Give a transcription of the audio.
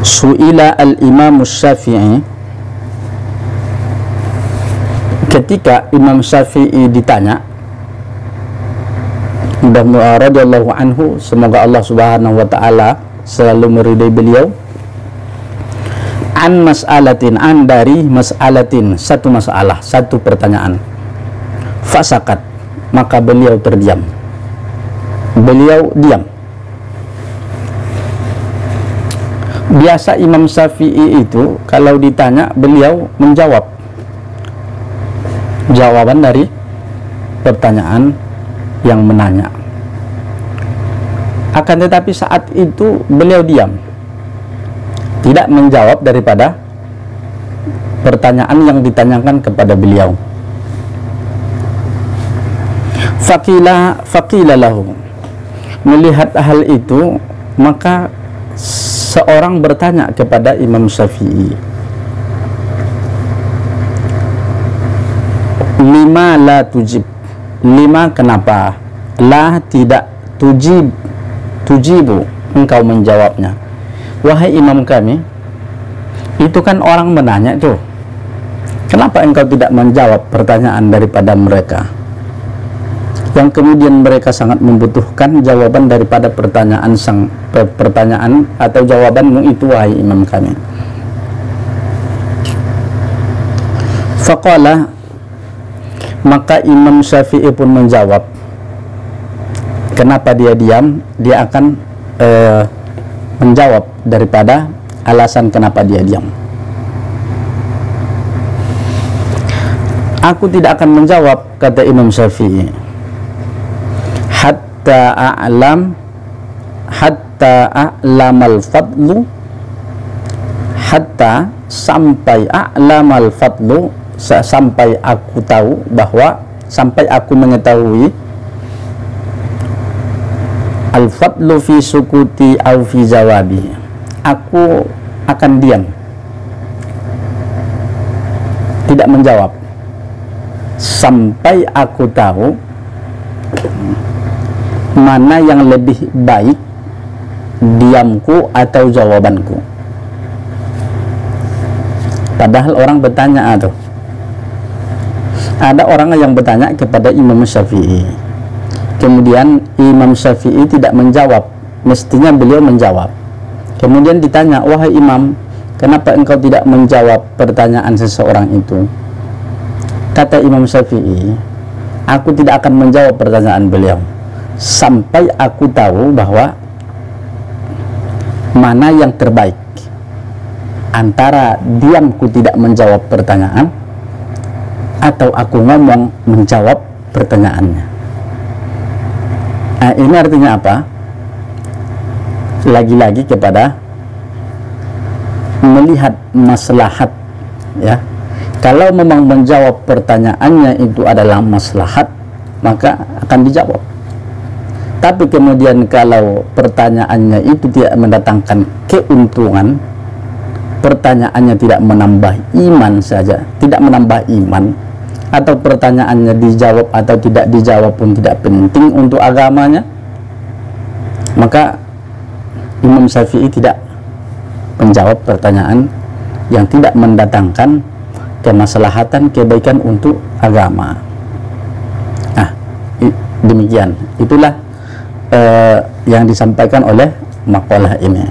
Su'ila al-Imam Syafi'i, ketika Imam Syafi'i ditanya, radhiyallahu anhu, semoga Allah Subhanahu wa taala selalu meridai beliau, an mas'alatin, an dari mas'alatin, satu masalah, satu pertanyaan, fasakat, maka beliau terdiam, beliau diam. Biasa Imam Syafi'i itu kalau ditanya beliau menjawab jawaban dari pertanyaan yang menanya. Akan tetapi saat itu beliau diam, tidak menjawab daripada pertanyaan yang ditanyakan kepada beliau. Faqila lahu, melihat hal itu maka seorang bertanya kepada Imam Syafi'i, lima la tujib, lima kenapa, la tidak, tujibu engkau menjawabnya. Wahai imam kami, itu kan orang menanya tuh, kenapa engkau tidak menjawab pertanyaan daripada mereka, yang kemudian mereka sangat membutuhkan jawaban daripada pertanyaan atau jawabanmu itu, wahai imam kami. Faqala, maka Imam Syafi'i pun menjawab. Kenapa dia diam? Dia akan menjawab daripada alasan kenapa dia diam. Aku tidak akan menjawab, kata Imam Syafi'i, hatta a'lamal fadlu, hatta sampai a'lamal fadlu, sampai aku tahu bahwa, sampai aku mengetahui, al-fadlu fi sukuti au fi jawabi, aku akan diam, tidak menjawab, sampai aku tahu mana yang lebih baik, diamku atau jawabanku. Padahal orang bertanya tuh, ada orang yang bertanya kepada Imam Syafi'i, kemudian Imam Syafi'i tidak menjawab, mestinya beliau menjawab. Kemudian ditanya, wahai imam, kenapa engkau tidak menjawab pertanyaan seseorang itu? Kata Imam Syafi'i, aku tidak akan menjawab pertanyaan beliau sampai aku tahu bahwa mana yang terbaik antara diamku tidak menjawab pertanyaan atau aku ngomong menjawab pertanyaannya. Nah, ini artinya apa? Lagi-lagi kepada melihat maslahat, ya. Kalau memang menjawab pertanyaannya itu adalah maslahat, maka akan dijawab. Tapi kemudian kalau pertanyaannya itu tidak mendatangkan keuntungan, pertanyaannya tidak menambah iman saja, tidak menambah iman, atau pertanyaannya dijawab atau tidak dijawab pun tidak penting untuk agamanya, maka Imam Syafi'i tidak menjawab pertanyaan yang tidak mendatangkan kemaslahatan, kebaikan untuk agama. Nah, demikian, itulah yang disampaikan oleh makalah ini.